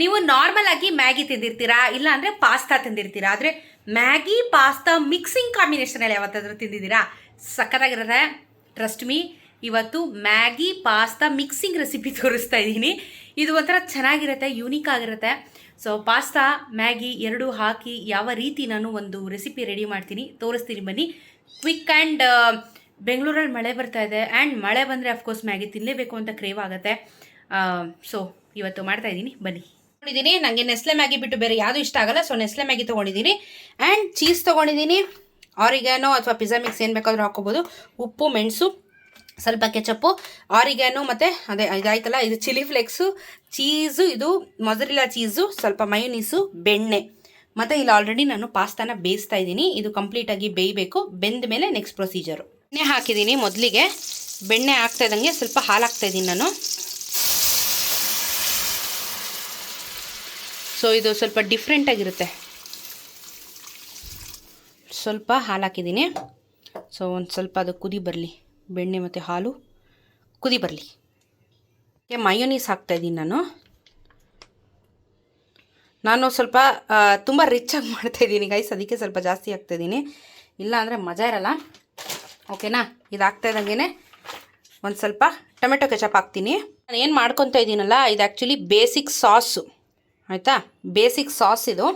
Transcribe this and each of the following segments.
ನೀವು ನಾರ್ಮಲ್ ಆಗಿ ಮ್ಯಾಗಿ ತಿಂದಿರ್ತೀರಾ, ಇಲ್ಲ ಅಂದರೆ ಪಾಸ್ತಾ ತಿಂದಿರ್ತೀರಾ. ಆದರೆ ಮ್ಯಾಗಿ ಪಾಸ್ತಾ ಮಿಕ್ಸಿಂಗ್ ಕಾಂಬಿನೇಷನಲ್ಲಿ ಯಾವತ್ತಾದರೂ ತಿಂದಿದ್ದೀರಾ? ಸಖತ್ತಾಗಿರುತ್ತೆ. ಟ್ರಸ್ಟ್ ಮೀ, ಇವತ್ತು ಮ್ಯಾಗಿ ಪಾಸ್ತಾ ಮಿಕ್ಸಿಂಗ್ ರೆಸಿಪಿ ತೋರಿಸ್ತಾ ಇದ್ದೀನಿ. ಇದು ಒಂಥರ ಚೆನ್ನಾಗಿರುತ್ತೆ, ಯೂನಿಕ್ ಆಗಿರುತ್ತೆ. ಸೊ ಪಾಸ್ತಾ ಮ್ಯಾಗಿ ಎರಡೂ ಹಾಕಿ ಯಾವ ರೀತಿ ನಾನು ಒಂದು ರೆಸಿಪಿ ರೆಡಿ ಮಾಡ್ತೀನಿ ತೋರಿಸ್ತೀನಿ ಬನ್ನಿ. ಕ್ವಿಕ್ ಆ್ಯಂಡ್ ಬೆಂಗಳೂರಲ್ಲಿ ಮಳೆ ಬರ್ತಾ ಇದೆ, ಆ್ಯಂಡ್ ಮಳೆ ಬಂದರೆ ಅಫ್ಕೋರ್ಸ್ ಮ್ಯಾಗಿ ತಿನ್ನಲೇಬೇಕು ಅಂತ ಕ್ರೇವ್ ಆಗುತ್ತೆ. ಸೊ ಇವತ್ತು ಮಾಡ್ತಾ ಇದ್ದೀನಿ, ಬನ್ನಿ. ತೊಗೊಂಡಿದ್ದೀನಿ, ನನಗೆ ನೆಸ್ಲೆ ಮ್ಯಾಗಿ ಬಿಟ್ಟು ಬೇರೆ ಯಾವುದು ಇಷ್ಟ ಆಗಲ್ಲ. ಸೊ ನೆಸ್ಲೆ ಮ್ಯಾಗಿ ತೊಗೊಂಡಿದ್ದೀನಿ ಆ್ಯಂಡ್ ಚೀಸ್ ತೊಗೊಂಡಿದ್ದೀನಿ. ಆರಿಗ್ಯಾನೋ ಅಥವಾ ಪಿಜ್ಜಾ ಮಿಕ್ಸ್ ಏನು ಬೇಕಾದರೂ ಹಾಕೋಬೋದು. ಉಪ್ಪು, ಮೆಣಸು, ಸ್ವಲ್ಪ ಕೆಚಪ್ಪು, ಆರಿಗ್ಯಾನೋ ಮತ್ತು ಅದೇ ಇದಾಯ್ತಲ್ಲ ಇದು ಚಿಲ್ಲಿ ಫ್ಲೇಕ್ಸು, ಚೀಸು, ಇದು ಮೊಸರಿಲ್ಲಾ ಚೀಸು, ಸ್ವಲ್ಪ ಮಯೋನೀಸು, ಬೆಣ್ಣೆ. ಮತ್ತು ಇಲ್ಲಿ ಆಲ್ರೆಡಿ ನಾನು ಪಾಸ್ತಾನ ಬೇಯಿಸ್ತಾ ಇದ್ದೀನಿ. ಇದು ಕಂಪ್ಲೀಟಾಗಿ ಬೇಯಬೇಕು. ಬೆಂದ ಮೇಲೆ ನೆಕ್ಸ್ಟ್ ಪ್ರೊಸೀಜರು. ಬೆಣ್ಣೆ ಹಾಕಿದ್ದೀನಿ. ಮೊದಲಿಗೆ ಬೆಣ್ಣೆ ಹಾಕ್ತಾ ಇದ್ದಂಗೆ ಸ್ವಲ್ಪ ಹಾಲು ಹಾಕ್ತಾಯಿದ್ದೀನಿ ನಾನು. ಸೊ ಇದು ಸ್ವಲ್ಪ ಡಿಫ್ರೆಂಟಾಗಿರುತ್ತೆ. ಸ್ವಲ್ಪ ಹಾಲು ಹಾಕಿದ್ದೀನಿ. ಸೊ ಒಂದು ಸ್ವಲ್ಪ ಅದು ಕುದಿ ಬರಲಿ, ಬೆಣ್ಣೆ ಮತ್ತು ಹಾಲು ಕುದಿ ಬರಲಿ. ಮಯೋನೀಸ್ ಹಾಕ್ತಾಯಿದ್ದೀನಿ ನಾನು ಸ್ವಲ್ಪ ತುಂಬ ರಿಚಾಗಿ ಮಾಡ್ತಾಯಿದ್ದೀನಿ ಗೈಸ್, ಅದಕ್ಕೆ ಸ್ವಲ್ಪ ಜಾಸ್ತಿ ಹಾಕ್ತಾಯಿದ್ದೀನಿ. ಇಲ್ಲ ಅಂದರೆ ಮಜಾ ಇರಲ್ಲ. ಓಕೆನಾ? ಇದು ಹಾಕ್ತಾಯಿದ್ದಂಗೆ ಒಂದು ಸ್ವಲ್ಪ ಟೊಮೆಟೊ ಕೆಚಪ್ ಹಾಕ್ತೀನಿ. ನಾನು ಏನು ಮಾಡ್ಕೊತಾ ಇದ್ದೀನಲ್ಲ, ಇದು ಆ್ಯಕ್ಚುಲಿ ಬೇಸಿಕ್ ಸಾಸು, ಆಯಿತಾ? ಬೇಸಿಕ್ ಸಾಸ್ ಇದು.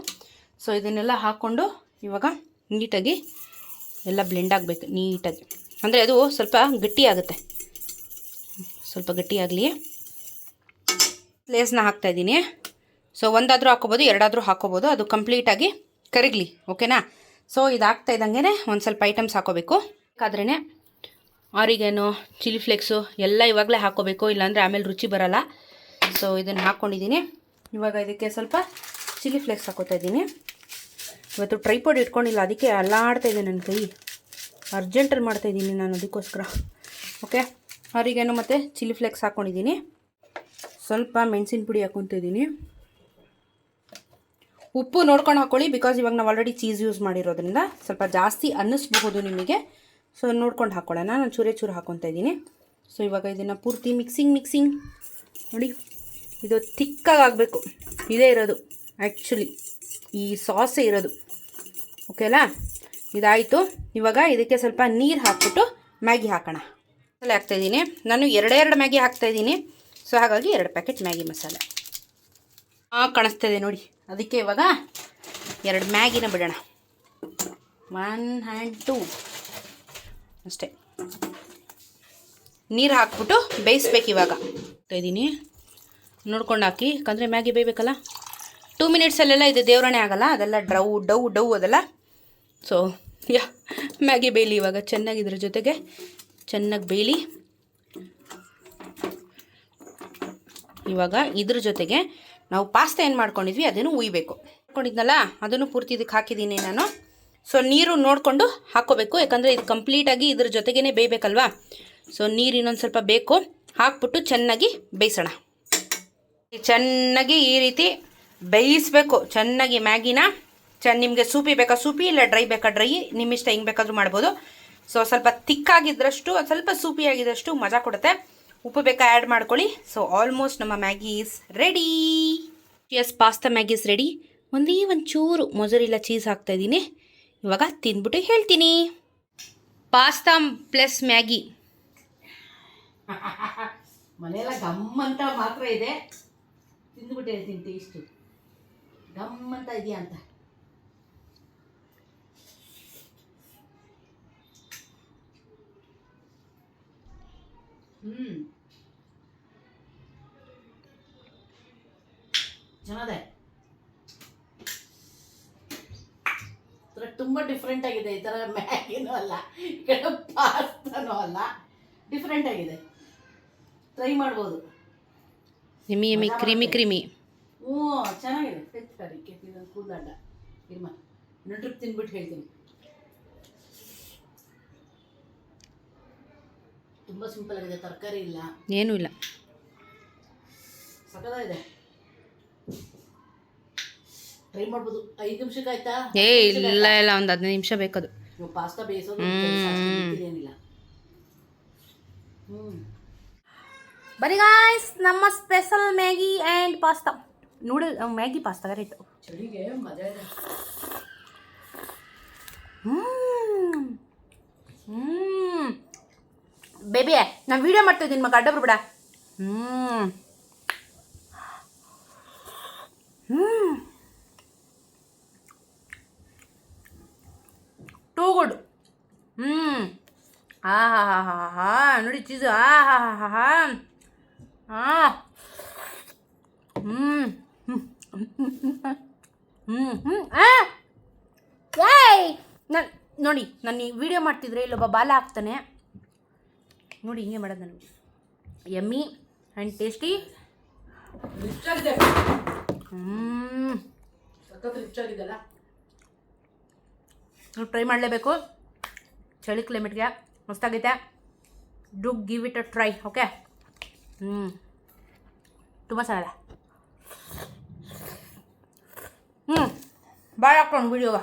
ಸೊ ಇದನ್ನೆಲ್ಲ ಹಾಕ್ಕೊಂಡು ಇವಾಗ ನೀಟಾಗಿ ಎಲ್ಲ ಬ್ಲೆಂಡ್ ಆಗಬೇಕು ನೀಟಾಗಿ. ಅಂದರೆ ಅದು ಸ್ವಲ್ಪ ಗಟ್ಟಿಯಾಗುತ್ತೆ, ಸ್ವಲ್ಪ ಗಟ್ಟಿಯಾಗಲಿ. ಲೇಸ್ನ ಹಾಕ್ತಾಯಿದ್ದೀನಿ. ಸೊ ಒಂದಾದರೂ ಹಾಕ್ಕೋಬೋದು, ಎರಡಾದರೂ ಹಾಕ್ಕೋಬೋದು, ಅದು ಕಂಪ್ಲೀಟಾಗಿ ಕರಗಲಿ. ಓಕೆನಾ? ಸೊ ಇದು ಹಾಕ್ತಾ ಇದ್ದಂಗೆ ಒಂದು ಸ್ವಲ್ಪ ಐಟಮ್ಸ್ ಹಾಕೋಬೇಕು. ಬೇಕಾದ್ರೇ ಆರಿಗ್ಯಾನೋ, ಚಿಲ್ಲಿ ಫ್ಲೇಕ್ಸು ಎಲ್ಲ ಇವಾಗಲೇ ಹಾಕ್ಕೋಬೇಕು, ಇಲ್ಲಾಂದರೆ ಆಮೇಲೆ ರುಚಿ ಬರೋಲ್ಲ. ಸೊ ಇದನ್ನು ಹಾಕ್ಕೊಂಡಿದ್ದೀನಿ. ಇವಾಗ ಇದಕ್ಕೆ ಸ್ವಲ್ಪ ಚಿಲ್ಲಿ ಫ್ಲೇಕ್ಸ್ ಹಾಕೋತಾ ಇದ್ದೀನಿ. ಇವತ್ತು ಟ್ರೈಪಾಡ್ ಇಟ್ಕೊಂಡಿಲ್ಲ, ಅದಕ್ಕೆ ಅಲ್ಲಾಡ್ತಾಯಿದ್ದೆ ನನ್ನ ಕೈ. ಅರ್ಜೆಂಟಲ್ಲಿ ಮಾಡ್ತಾಯಿದ್ದೀನಿ ನಾನು, ಅದಕ್ಕೋಸ್ಕರ. ಓಕೆ, ಆರಿಗ್ಯಾನೋ ಮತ್ತು ಚಿಲ್ಲಿ ಫ್ಲೇಕ್ಸ್ ಹಾಕ್ಕೊಂಡಿದ್ದೀನಿ. ಸ್ವಲ್ಪ ಮೆಣಸಿನ ಪುಡಿ ಹಾಕ್ಕೊತಿದ್ದೀನಿ. ಉಪ್ಪು ನೋಡ್ಕೊಂಡು ಹಾಕ್ಕೊಳ್ಳಿ, ಬಿಕಾಸ್ ಇವಾಗ ನಾವು ಆಲ್ರೆಡಿ ಚೀಸ್ ಯೂಸ್ ಮಾಡಿರೋದ್ರಿಂದ ಸ್ವಲ್ಪ ಜಾಸ್ತಿ ಅನ್ನಿಸ್ಬಹುದು ನಿಮಗೆ. ಸೊ ನೋಡ್ಕೊಂಡು ಹಾಕ್ಕೊಳ್ಳೋಣ. ನಾನು ಚೂರೇ ಚೂರು ಹಾಕ್ಕೊತಾ ಇದ್ದೀನಿ. ಸೊ ಇವಾಗ ಇದನ್ನು ಪೂರ್ತಿ ಮಿಕ್ಸಿಂಗ್ ನೋಡಿ, ಇದು ಥಿಕ್ಕಾಗಿ ಆಗಬೇಕು. ಇದೇ ಇರೋದು ಆ್ಯಕ್ಚುಲಿ, ಈ ಸಾಸೇ ಇರೋದು. ಓಕೆ ಅಲ್ಲ? ಇದಾಯಿತು. ಇವಾಗ ಇದಕ್ಕೆ ಸ್ವಲ್ಪ ನೀರು ಹಾಕ್ಬಿಟ್ಟು ಮ್ಯಾಗಿ ಹಾಕೋಣ. ಮಸಾಲೆ ಹಾಕ್ತಾಯಿದ್ದೀನಿ ನಾನು, ಎರಡೆರಡು ಮ್ಯಾಗಿ ಹಾಕ್ತಾಯಿದ್ದೀನಿ. ಸೊ ಹಾಗಾಗಿ 2 ಪ್ಯಾಕೆಟ್ ಮ್ಯಾಗಿ ಮಸಾಲೆ ಕಾಣಿಸ್ತಾಯಿದೆ ನೋಡಿ. ಅದಕ್ಕೆ ಇವಾಗ 2 ಮ್ಯಾಗಿನ ಬಿಡೋಣ. 1 and 2 ಅಷ್ಟೇ. ನೀರು ಹಾಕ್ಬಿಟ್ಟು ಬೇಯಿಸ್ಬೇಕು. ಇವಾಗ ಹಾಕ್ತಾಯಿದ್ದೀನಿ, ನೋಡ್ಕೊಂಡು ಹಾಕಿ, ಯಾಕಂದರೆ ಮ್ಯಾಗಿ ಬೇಯಬೇಕಲ್ಲ. 2 ಮಿನಿಟ್ಸಲ್ಲೆಲ್ಲ ಇದು ದೇವ್ರಣೆ ಆಗಲ್ಲ, ಅದೆಲ್ಲ ಡೌ ಅದೆಲ್ಲ. ಸೊ ಮ್ಯಾಗಿ ಬೇಯಲಿ ಇವಾಗ ಚೆನ್ನಾಗಿ, ಇದ್ರ ಜೊತೆಗೆ ಚೆನ್ನಾಗಿ ಬೇಯಲಿ. ಇವಾಗ ಇದ್ರ ಜೊತೆಗೆ ನಾವು ಪಾಸ್ತಾ ಏನು ಮಾಡ್ಕೊಂಡಿದ್ವಿ ಅದನ್ನು ಉಯ್ಬೇಕು. ಹಾಕ್ಕೊಂಡಿದ್ನಲ್ಲ ಅದನ್ನು ಪೂರ್ತಿ ಇದಕ್ಕೆ ಹಾಕಿದ್ದೀನಿ ನಾನು. ಸೊ ನೀರು ನೋಡಿಕೊಂಡು ಹಾಕ್ಕೋಬೇಕು, ಯಾಕಂದರೆ ಇದು ಕಂಪ್ಲೀಟಾಗಿ ಇದ್ರ ಜೊತೆಗೇ ಬೇಯಬೇಕಲ್ವಾ. ಸೊ ನೀರು ಇನ್ನೊಂದು ಸ್ವಲ್ಪ ಬೇಕು. ಹಾಕ್ಬಿಟ್ಟು ಚೆನ್ನಾಗಿ ಬೇಯಿಸೋಣ. ಚೆನ್ನಾಗಿ ಈ ರೀತಿ ಬೇಯಿಸಬೇಕು ಚೆನ್ನಾಗಿ ಮ್ಯಾಗಿನ. ನಿಮಗೆ ಸೂಪಿ ಬೇಕಾ ಸೂಪಿ, ಇಲ್ಲ ಡ್ರೈ ಬೇಕಾ ಡ್ರೈ, ನಿಮ್ಮಿಷ್ಟ ಹೆಂಗೆ ಬೇಕಾದರೂ ಮಾಡ್ಬೋದು. ಸೊ ಸ್ವಲ್ಪ ತಿಕ್ಕಾಗಿದ್ದಷ್ಟು, ಸ್ವಲ್ಪ ಸೂಪಿ ಆಗಿದ್ದಷ್ಟು ಮಜಾ ಕೊಡುತ್ತೆ. ಉಪ್ಪು ಬೇಕಾ ಆ್ಯಡ್ ಮಾಡ್ಕೊಳ್ಳಿ. ಸೊ ಆಲ್ಮೋಸ್ಟ್ ನಮ್ಮ Maggi is ready. Yes, pasta Maggi is ready. ಒಂದು ಚೂರು ಮೊಸರಿಲ್ಲ ಚೀಸ್ ಹಾಕ್ತಾಯಿದ್ದೀನಿ. ಇವಾಗ ತಿಂದ್ಬಿಟ್ಟು ಹೇಳ್ತೀನಿ. ಪಾಸ್ತಾ ಪ್ಲಸ್ ಮ್ಯಾಗಿ ಮನೆಯೆಲ್ಲ ಗಮ್ಮಂತ ಮಾತ್ರ ಇದೆ. ತಿಂದ್ಬಿಟ್ಟು ಹೇಳ್ತೀನಿ ಟೇಸ್ಟು ಗಮ್ಮಂತ ಇದೆಯಾ ಅಂತ. ಚೆನ್ನಾಗಿದೆ. ತುಂಬ ಡಿಫ್ರೆಂಟ್ ಆಗಿದೆ. ಈ ಥರ ಮ್ಯಾಗಿನೂ ಅಲ್ಲ, ಈ ಕಡೆ ಪಾಸ್ತಾನೂ ಅಲ್ಲ, ಡಿಫ್ರೆಂಟ್ ಆಗಿದೆ. ಟ್ರೈ ಮಾಡ್ಬೋದು. ಎಮ್ಮಿ ಕ್ರೀಮಿ. ಹ್ಞೂ ಚೆನ್ನಾಗಿದೆ. ತೆಗ್ತಾರಿಕೆ ಇದೊಂದು ಕೂದಲಾಟ ಇರ್ಮ ಇನ್ನೊಂದು ಟ್ರಿಪ್ ತಿಂದ್ಬಿಟ್ಟು ಹೇಳ್ತೀನಿ. ತುಂಬ ಸಿಂಪಲ್ ಆಗಿದೆ, ತರಕಾರಿ ಇಲ್ಲ, ಏನೂ ಇಲ್ಲ, ಸಕ್ಕತ್ತಾಗಿದೆ. ಟ್ರೈ ಮಾಡ್ಬೋದು. 5 ನಿಮಿಷಕ್ಕೆ ಆಯ್ತಾ? ಇಲ್ಲ ಒಂದು 15 ನಿಮಿಷ ಬೇಕದು. ಪಾಸ್ತಾ ಬೇಯಿಸೋದು ಏನಿಲ್ಲ. ಬನ್ನಿ ಗಾಯ್ಸ್, ನಮ್ಮ special Maggi and pasta noodle Maggi ಪಾಸ್ತಾಗ ರೇಟು. ಚಳಿಗೆ ಮಜಾ ಇದೆ. ಬೇಬಿ ನಾನು ವಿಡಿಯೋ ಮಾಡ್ತಾಯಿದ್ದೀನಿ ಮಗ, ಅಡ್ಡ ಬಿಡ. Too good. ಹಾ ನೋಡಿ ಚೀಸು. ನಾನು ನೋಡಿ, ನಾನು ಈ ವಿಡಿಯೋ ಮಾಡ್ತಿದ್ರೆ ಇಲ್ಲೊಬ್ಬ ಬಾಲ ಹಾಕ್ತಾನೆ ನೋಡಿ, ಹಿಂಗೆ ಮಾಡೋದು ನನಗೆ. Yummy and tasty. ರಿಚ್ ಆಗಿದೆ, ಸಖತ್ ರಿಚ್ ಆಗಿದೆಲ್ಲ. ನೀವು ಟ್ರೈ ಮಾಡಲೇಬೇಕು, ಚಳಿ ಕ್ಲೈಮೇಟ್ಗೆ ಮಸ್ತಾಗೈತೆ. Do give it a try. Okay, ತುಂಬ ಚೆನ್ನಾಗಿದೆ. ಭಾಳ ಹಾಕ್ಕೊಂಡು ವಿಡಿಯೋಗ.